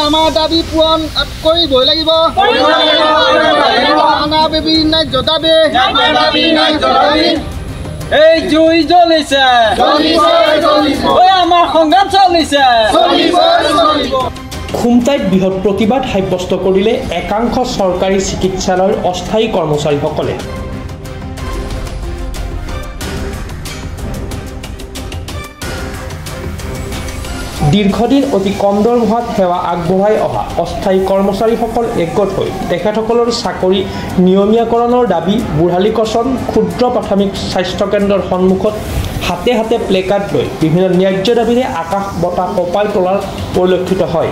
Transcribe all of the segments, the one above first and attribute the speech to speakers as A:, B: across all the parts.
A: আমাৰ দাবী পূৰণ কৰিবই লাগিব আনা বেবী নাই জতাবে
B: এই জুই জ্বলিছে আমাৰ সংগ্ৰাম চলিছে
C: খুমটাইত বৃহৎ প্ৰতিবাদ সাব্যস্ত কৰিলে একাংশ চৰকাৰী চিকিৎসালয়ৰ অস্থায়ী কৰ্মচাৰীসকলে দীৰ্ঘদিন অতি কম দৰমহাত সেৱা আগবঢ়াই অহা অস্থায়ী কৰ্মচাৰীসকল একগোট হৈ তেখেতসকলৰ চাকৰি নিয়মীয়াকৰণৰ দাবী বুঢ়ালীকচন ক্ষুদ্ৰ প্ৰাথমিক স্বাস্থ্য কেন্দ্ৰৰ সন্মুখত হাতে হাতে প্লেকাৰ্ড লৈ বিভিন্ন ন্যায্য দাবীৰে আকাশ বতাহ কঁপাই তোলাৰ পৰিলক্ষিত হয়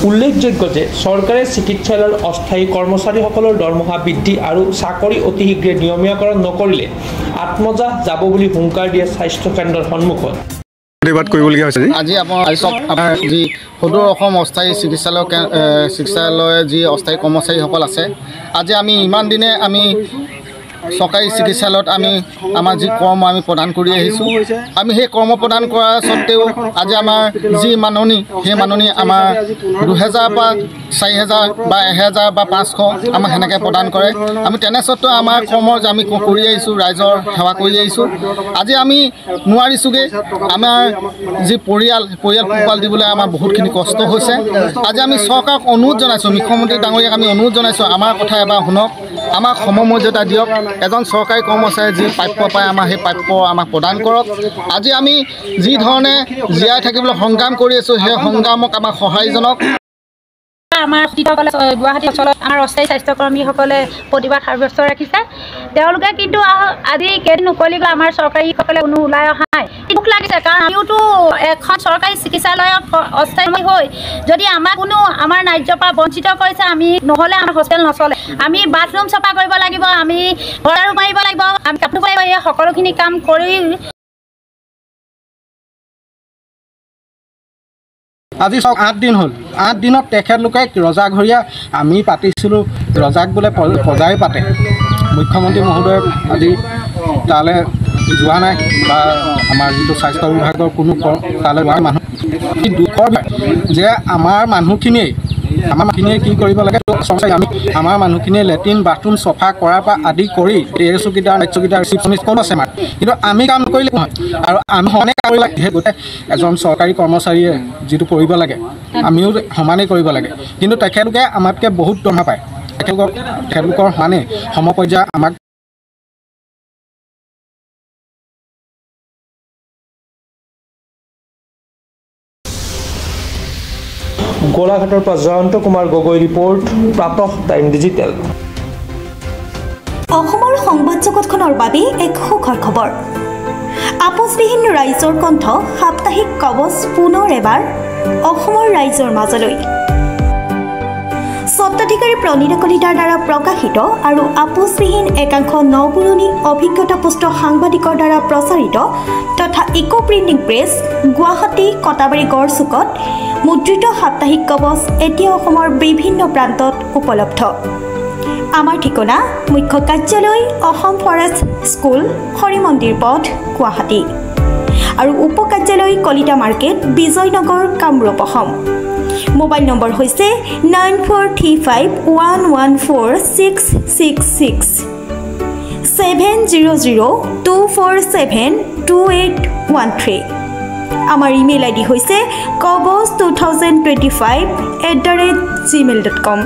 C: উল্লেখযোগ্য যে চৰকাৰে চিকিৎসালয়ৰ অস্থায়ী কৰ্মচাৰীসকলৰ দৰমহা বৃদ্ধি আৰু চাকৰি অতি শীঘ্ৰে নিয়মীয়াকৰণ নকৰিলে আত্মজা যাব বুলি হুংকাৰ দিয়ে স্বাস্থ্য কেন্দ্ৰৰ সন্মুখত
A: আজি আপোনাৰ যি সদৌ অসম অস্থায়ী চিকিৎসালয়ৰ যি অস্থায়ী কৰ্মচাৰীসকল আছে আজি আমি ইমান দিনে আমি চৰকাৰী চিকিৎসালয়ত আমি আমাৰ যি কৰ্ম আমি প্ৰদান কৰি আহিছোঁ আমি সেই কৰ্ম প্ৰদান কৰাৰ স্বত্তেও আজি আমাৰ যি মাননি সেই মাননি আমাৰ 2000 বা 4000 বা 1000 বা 500 আমাক সেনেকৈ প্ৰদান কৰে আমি তেনে স্বত্তেও আমাৰ কৰ্ম আমি কৰি আহিছোঁ ৰাইজৰ সেৱা কৰি আহিছোঁ আজি আমি নোৱাৰিছোঁগৈ আমাৰ যি পৰিয়াল পোহপাল দিবলৈ আমাৰ বহুতখিনি কষ্ট হৈছে আজি আমি চৰকাৰক অনুৰোধ জনাইছোঁ মুখ্যমন্ত্ৰী ডাঙৰীয়াক আমি অনুৰোধ জনাইছোঁ আমাৰ কথা এবাৰ শুনক আমাক সমমৰ্যাদা দিয়ক এজন চৰকাৰী কৰ্মচাৰী যি প্ৰাপ্য পায় আমাৰ সেই প্ৰাপ্য আমাক প্ৰদান কৰক আজি আমি যি ধৰণে জীয়াই থাকিবলৈ সংগ্ৰাম কৰি আছোঁ সেই সংগ্ৰামক আমাক সহায় জনাওক
D: আমাৰ গুৱাহাটী অঞ্চলত আমাৰ অস্থায়ী স্বাস্থ্যকৰ্মীসকলে প্ৰতিবাদ সাব্যস্ত ৰাখিছে তেওঁলোকে কিন্তু আজি কেইদিন উকলি গ'ল আমাৰ চৰকাৰীসকলে কোনো ওলাই অহা নাই দুখ লাগিছে কাৰণ আমিওতো এখন চৰকাৰী চিকিৎসালয়ত অস্থায়ী হৈ যদি আমাক কোনো আমাৰ ন্যায্যৰ পৰা বঞ্চিত কৰিছে আমি নহ'লে আমাৰ হোষ্টেল নচলে আমি বাথৰুম চাফা কৰিব লাগিব আমি ঘৰ মাৰিব লাগিব আমি কাপোৰ পাৰিব এই সকলোখিনি কাম কৰি
A: আজি চাওক 8 দিন হ'ল 8 দিনত তেখেতলোকে ৰজাঘৰীয়া আমি পাতিছিলোঁ ৰজাক বোলে প্ৰজাই পাতে মুখ্যমন্ত্ৰী মহোদয় আজি তালৈ যোৱা নাই বা আমাৰ যিটো স্বাস্থ্য বিভাগৰ কোনো তালৈ যোৱা মানুহ দুখৰ যে আমাৰ মানুহখিনিয়ে কি কৰিব লাগে আমি আমাৰ মানুহখিনিয়ে লেট্ৰিন বাথৰুম চফা কৰাৰ পৰা আদি কৰি এৰ চকীদাৰ নাইট চকীদাৰ ৰিচিপশ্যনিষ্ট কোনো আছে আমাৰ কিন্তু আমি কাম কৰিলে নহয় আৰু আমি সমানে কৰিব লাগে গোটেই এজন চৰকাৰী কৰ্মচাৰীয়ে যিটো কৰিব লাগে আমিও সমানেই কৰিব লাগে কিন্তু তেখেতলোকে আমাতকৈ বহুত দৰমহা পায় তেখেতলোকৰ সমানে সমপৰ্যায় আমাক
C: গোলাঘাটৰ পৰা জয়ন্ত কুমাৰ গগৈ ৰিপৰ্ট প্ৰাতঃ টাইম ডিজিটেল
E: অসমৰ সংবাদ জগতখনৰ বাবে এক সুখৰ খবৰ আপোচবিহীন ৰাইজৰ কণ্ঠ সাপ্তাহিক কবচ পুনৰ এবাৰ অসমৰ ৰাইজৰ মাজলৈ স্বত্বাধিকাৰী প্ৰণীতা কলিতাৰ দ্বাৰা প্ৰকাশিত আৰু আপোচবিহীন একাংশ নপুৰণি অভিজ্ঞতাপুষ্ট সাংবাদিকৰ দ্বাৰা প্ৰচাৰিত তথা eco printing press Guwahati Katabari গড়চুকত মুদ্ৰিত সাপ্তাহিক কবচ এতিয়া অসমৰ বিভিন্ন প্ৰান্তত উপলব্ধ আমাৰ ঠিকনা মুখ্য কাৰ্যালয় অসম ফৰেষ্ট স্কুল হৰি মন্দিৰ পথ গুৱাহাটী আৰু উপ কাৰ্যালয় Kalita market Bijoynagar Kamrup Assam mobile number হৈছে 9435114666 7002472813 আমাৰ ইমেইল আইডি হৈছে kobos2025@gmail.com